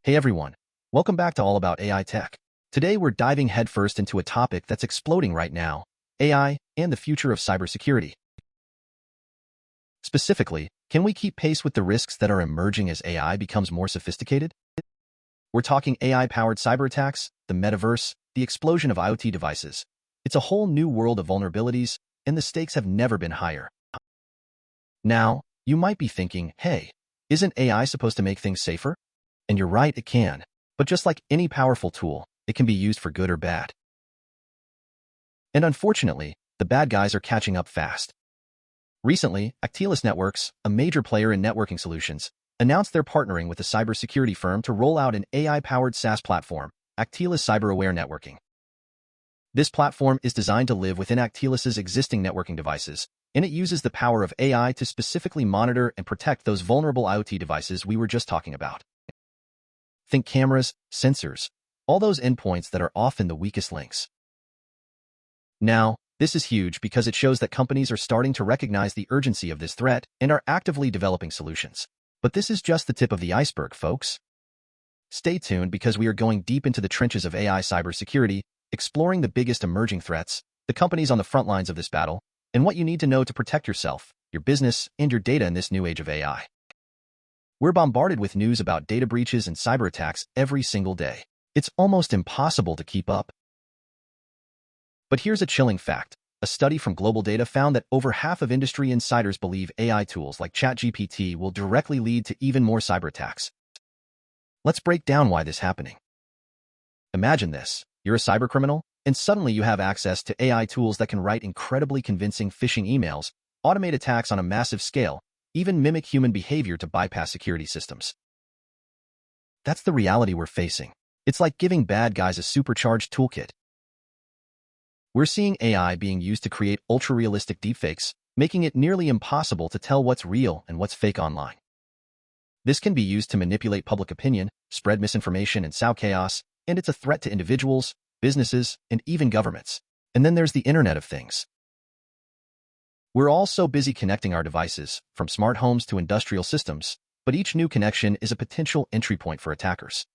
Hey everyone, welcome back to All About AI Tech. Today we're diving headfirst into a topic that's exploding right now, AI and the future of cybersecurity. Specifically, can we keep pace with the risks that are emerging as AI becomes more sophisticated? We're talking AI-powered cyber attacks, the metaverse, the explosion of IoT devices. It's a whole new world of vulnerabilities, and the stakes have never been higher. Now, you might be thinking, hey, isn't AI supposed to make things safer? And you're right, it can. But just like any powerful tool, it can be used for good or bad. And unfortunately, the bad guys are catching up fast. Recently, Actelis Networks, a major player in networking solutions, announced they're partnering with a cybersecurity firm to roll out an AI-powered SaaS platform, Actelis Cyber-Aware Networking. This platform is designed to live within Actelis's existing networking devices, and it uses the power of AI to specifically monitor and protect those vulnerable IoT devices we were just talking about. Think cameras, sensors, all those endpoints that are often the weakest links. Now, this is huge because it shows that companies are starting to recognize the urgency of this threat and are actively developing solutions. But this is just the tip of the iceberg, folks. Stay tuned because we are going deep into the trenches of AI cybersecurity, exploring the biggest emerging threats, the companies on the front lines of this battle, and what you need to know to protect yourself, your business, and your data in this new age of AI. We're bombarded with news about data breaches and cyber attacks every single day. It's almost impossible to keep up. But here's a chilling fact. A study from Global Data found that over half of industry insiders believe AI tools like ChatGPT will directly lead to even more cyber attacks. Let's break down why this is happening. Imagine this. You're a cybercriminal, and suddenly you have access to AI tools that can write incredibly convincing phishing emails, automate attacks on a massive scale, even mimic human behavior to bypass security systems. That's the reality we're facing. It's like giving bad guys a supercharged toolkit. We're seeing AI being used to create ultra-realistic deepfakes, making it nearly impossible to tell what's real and what's fake online. This can be used to manipulate public opinion, spread misinformation, and sow chaos, and it's a threat to individuals, businesses, and even governments. And then there's the Internet of Things. We're all so busy connecting our devices, from smart homes to industrial systems, but each new connection is a potential entry point for attackers.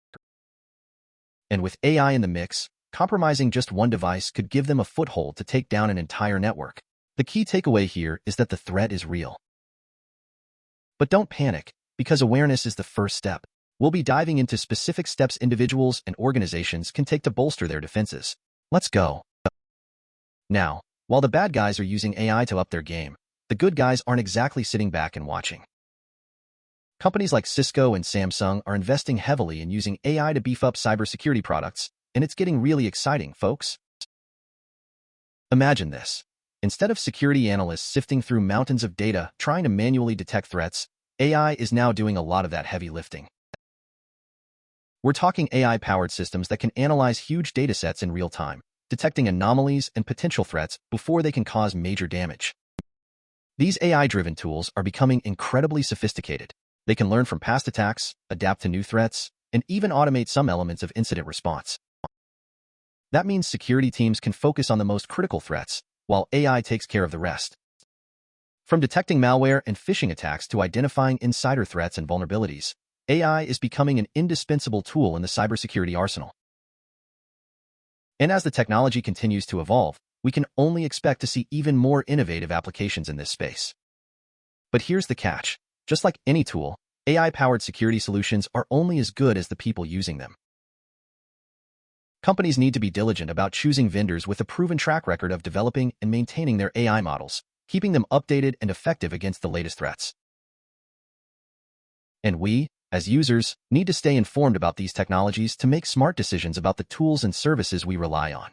And with AI in the mix, compromising just one device could give them a foothold to take down an entire network. The key takeaway here is that the threat is real. But don't panic, because awareness is the first step. We'll be diving into specific steps individuals and organizations can take to bolster their defenses. Let's go. Now, while the bad guys are using AI to up their game, the good guys aren't exactly sitting back and watching. Companies like Cisco and Samsung are investing heavily in using AI to beef up cybersecurity products, and it's getting really exciting, folks. Imagine this. Instead of security analysts sifting through mountains of data trying to manually detect threats, AI is now doing a lot of that heavy lifting. We're talking AI-powered systems that can analyze huge datasets in real time, detecting anomalies and potential threats before they can cause major damage. These AI-driven tools are becoming incredibly sophisticated. They can learn from past attacks, adapt to new threats, and even automate some elements of incident response. That means security teams can focus on the most critical threats, while AI takes care of the rest. From detecting malware and phishing attacks to identifying insider threats and vulnerabilities, AI is becoming an indispensable tool in the cybersecurity arsenal. And as the technology continues to evolve, we can only expect to see even more innovative applications in this space. But here's the catch. Just like any tool, AI-powered security solutions are only as good as the people using them. Companies need to be diligent about choosing vendors with a proven track record of developing and maintaining their AI models, keeping them updated and effective against the latest threats. And we, as users, need to stay informed about these technologies to make smart decisions about the tools and services we rely on.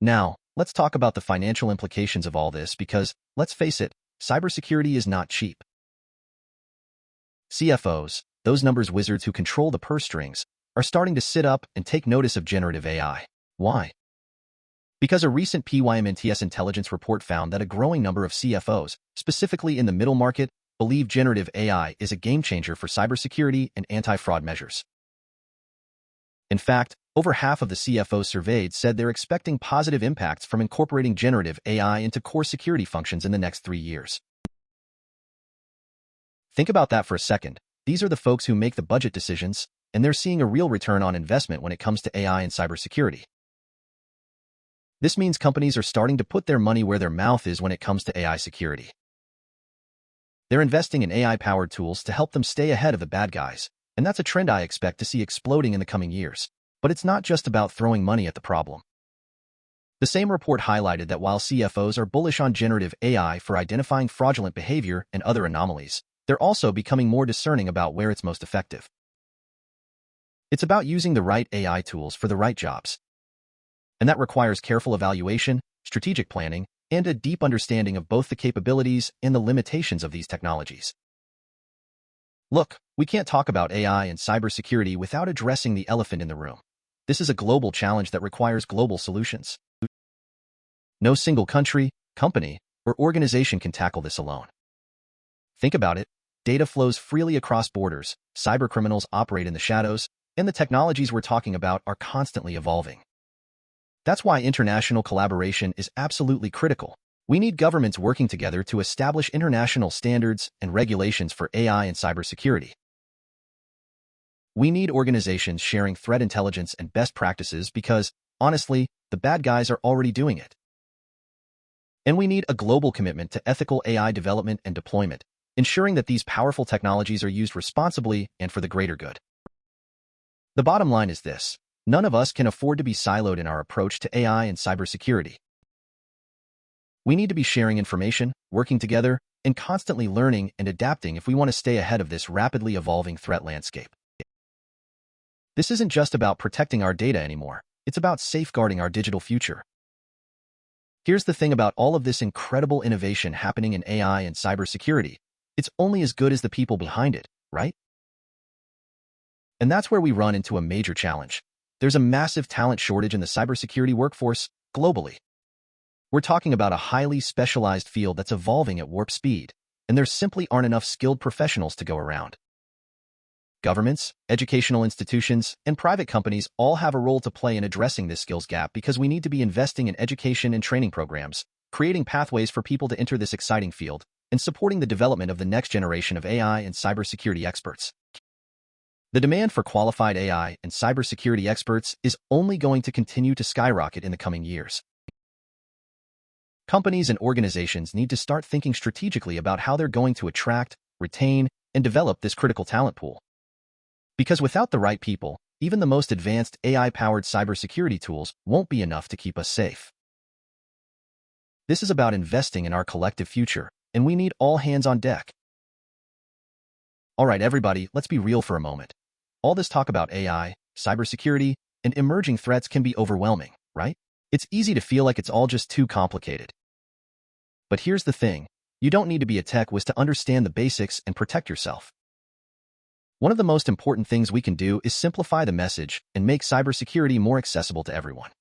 Now, let's talk about the financial implications of all this because, let's face it, cybersecurity is not cheap. CFOs, those numbers wizards who control the purse strings, are starting to sit up and take notice of generative AI. Why? Because a recent PYMNTS intelligence report found that a growing number of CFOs, specifically in the middle market, believe generative AI is a game-changer for cybersecurity and anti-fraud measures. In fact, over half of the CFOs surveyed said they're expecting positive impacts from incorporating generative AI into core security functions in the next 3 years. Think about that for a second. These are the folks who make the budget decisions, and they're seeing a real return on investment when it comes to AI and cybersecurity. This means companies are starting to put their money where their mouth is when it comes to AI security. They're investing in AI-powered tools to help them stay ahead of the bad guys, and that's a trend I expect to see exploding in the coming years. But it's not just about throwing money at the problem. The same report highlighted that while CFOs are bullish on generative AI for identifying fraudulent behavior and other anomalies, they're also becoming more discerning about where it's most effective. It's about using the right AI tools for the right jobs. And that requires careful evaluation, strategic planning, and a deep understanding of both the capabilities and the limitations of these technologies. Look, we can't talk about AI and cybersecurity without addressing the elephant in the room. This is a global challenge that requires global solutions. No single country, company, or organization can tackle this alone. Think about it. Data flows freely across borders, cybercriminals operate in the shadows, and the technologies we're talking about are constantly evolving. That's why international collaboration is absolutely critical. We need governments working together to establish international standards and regulations for AI and cybersecurity. We need organizations sharing threat intelligence and best practices because, honestly, the bad guys are already doing it. And we need a global commitment to ethical AI development and deployment, ensuring that these powerful technologies are used responsibly and for the greater good. The bottom line is this: none of us can afford to be siloed in our approach to AI and cybersecurity. We need to be sharing information, working together, and constantly learning and adapting if we want to stay ahead of this rapidly evolving threat landscape. This isn't just about protecting our data anymore. It's about safeguarding our digital future. Here's the thing about all of this incredible innovation happening in AI and cybersecurity. It's only as good as the people behind it, right? And that's where we run into a major challenge. There's a massive talent shortage in the cybersecurity workforce globally. We're talking about a highly specialized field that's evolving at warp speed, and there simply aren't enough skilled professionals to go around. Governments, educational institutions, and private companies all have a role to play in addressing this skills gap because we need to be investing in education and training programs, creating pathways for people to enter this exciting field, and supporting the development of the next generation of AI and cybersecurity experts. The demand for qualified AI and cybersecurity experts is only going to continue to skyrocket in the coming years. Companies and organizations need to start thinking strategically about how they're going to attract, retain, and develop this critical talent pool. Because without the right people, even the most advanced AI-powered cybersecurity tools won't be enough to keep us safe. This is about investing in our collective future, and we need all hands on deck. All right, everybody, let's be real for a moment. All this talk about AI, cybersecurity, and emerging threats can be overwhelming, right? It's easy to feel like it's all just too complicated. But here's the thing. You don't need to be a tech whiz to understand the basics and protect yourself. One of the most important things we can do is simplify the message and make cybersecurity more accessible to everyone.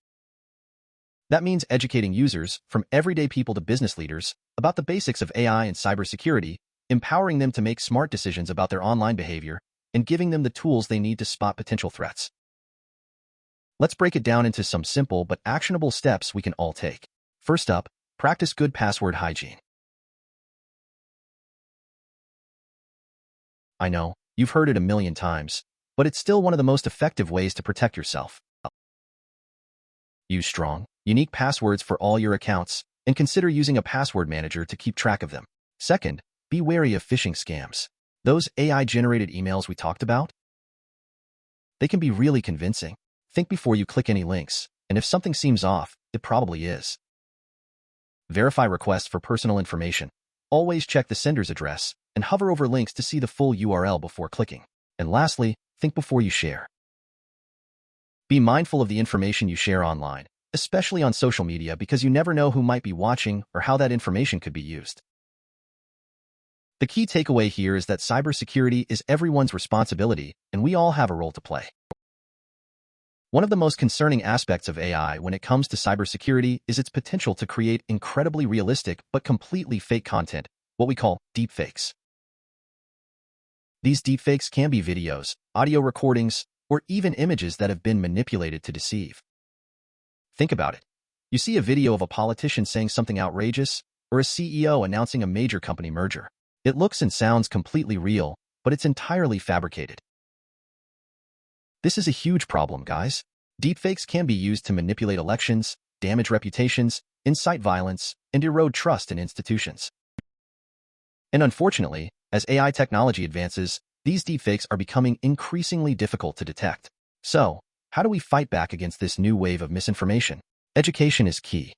That means educating users, from everyday people to business leaders, about the basics of AI and cybersecurity, empowering them to make smart decisions about their online behavior, and giving them the tools they need to spot potential threats. Let's break it down into some simple but actionable steps we can all take. First up, practice good password hygiene. I know, you've heard it a million times, but it's still one of the most effective ways to protect yourself. Use strong, unique passwords for all your accounts, and consider using a password manager to keep track of them. Second, be wary of phishing scams. Those AI-generated emails we talked about? They can be really convincing. Think before you click any links, and if something seems off, it probably is. Verify requests for personal information. Always check the sender's address, and hover over links to see the full URL before clicking. And lastly, think before you share. Be mindful of the information you share online, especially on social media, because you never know who might be watching or how that information could be used. The key takeaway here is that cybersecurity is everyone's responsibility, and we all have a role to play. One of the most concerning aspects of AI when it comes to cybersecurity is its potential to create incredibly realistic but completely fake content, what we call deepfakes. These deepfakes can be videos, audio recordings, or even images that have been manipulated to deceive. Think about it. You see a video of a politician saying something outrageous, or a CEO announcing a major company merger. It looks and sounds completely real, but it's entirely fabricated. This is a huge problem, guys. Deepfakes can be used to manipulate elections, damage reputations, incite violence, and erode trust in institutions. And unfortunately, as AI technology advances, these deepfakes are becoming increasingly difficult to detect. So, how do we fight back against this new wave of misinformation? Education is key.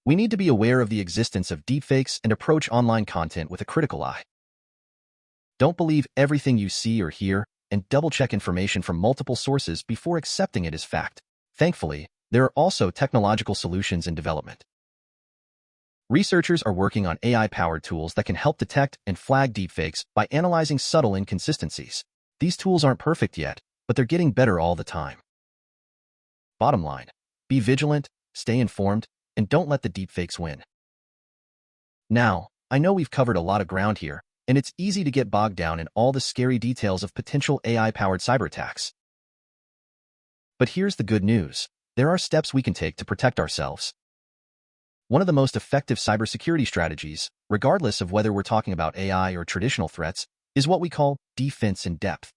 We need to be aware of the existence of deepfakes and approach online content with a critical eye. Don't believe everything you see or hear, and double-check information from multiple sources before accepting it as fact. Thankfully, there are also technological solutions in development. Researchers are working on AI-powered tools that can help detect and flag deepfakes by analyzing subtle inconsistencies. These tools aren't perfect yet, but they're getting better all the time. Bottom line, be vigilant, stay informed, and don't let the deepfakes win. Now, I know we've covered a lot of ground here, and it's easy to get bogged down in all the scary details of potential AI-powered cyber attacks. But here's the good news. There are steps we can take to protect ourselves. One of the most effective cybersecurity strategies, regardless of whether we're talking about AI or traditional threats, is what we call defense in depth.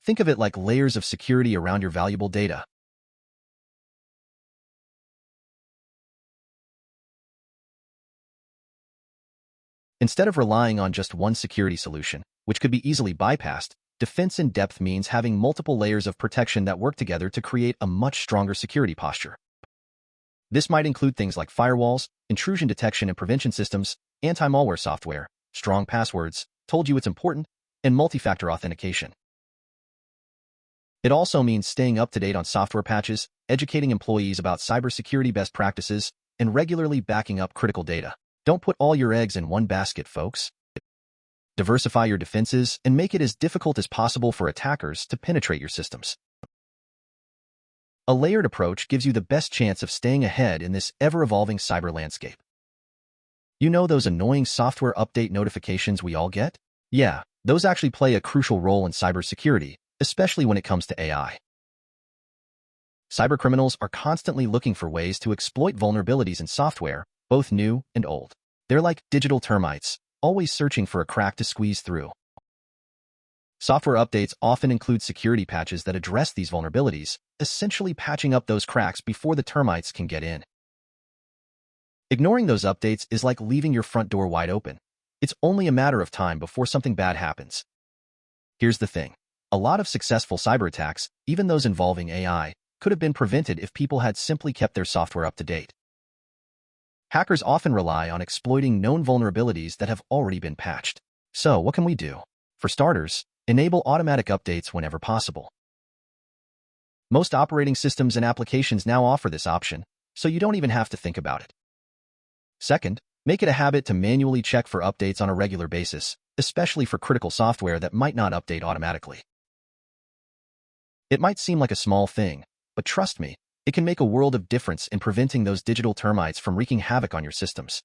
Think of it like layers of security around your valuable data. Instead of relying on just one security solution, which could be easily bypassed, defense in depth means having multiple layers of protection that work together to create a much stronger security posture. This might include things like firewalls, intrusion detection and prevention systems, anti-malware software, strong passwords, told you it's important, and multi-factor authentication. It also means staying up to date on software patches, educating employees about cybersecurity best practices, and regularly backing up critical data. Don't put all your eggs in one basket, folks. Diversify your defenses and make it as difficult as possible for attackers to penetrate your systems. A layered approach gives you the best chance of staying ahead in this ever-evolving cyber landscape. You know those annoying software update notifications we all get? Yeah, those actually play a crucial role in cybersecurity, especially when it comes to AI. Cybercriminals are constantly looking for ways to exploit vulnerabilities in software, both new and old. They're like digital termites, always searching for a crack to squeeze through. Software updates often include security patches that address these vulnerabilities, essentially patching up those cracks before the termites can get in. Ignoring those updates is like leaving your front door wide open. It's only a matter of time before something bad happens. Here's the thing. A lot of successful cyber attacks, even those involving AI, could have been prevented if people had simply kept their software up to date. Hackers often rely on exploiting known vulnerabilities that have already been patched. So, what can we do? For starters, enable automatic updates whenever possible. Most operating systems and applications now offer this option, so you don't even have to think about it. Second, make it a habit to manually check for updates on a regular basis, especially for critical software that might not update automatically. It might seem like a small thing, but trust me, it can make a world of difference in preventing those digital termites from wreaking havoc on your systems.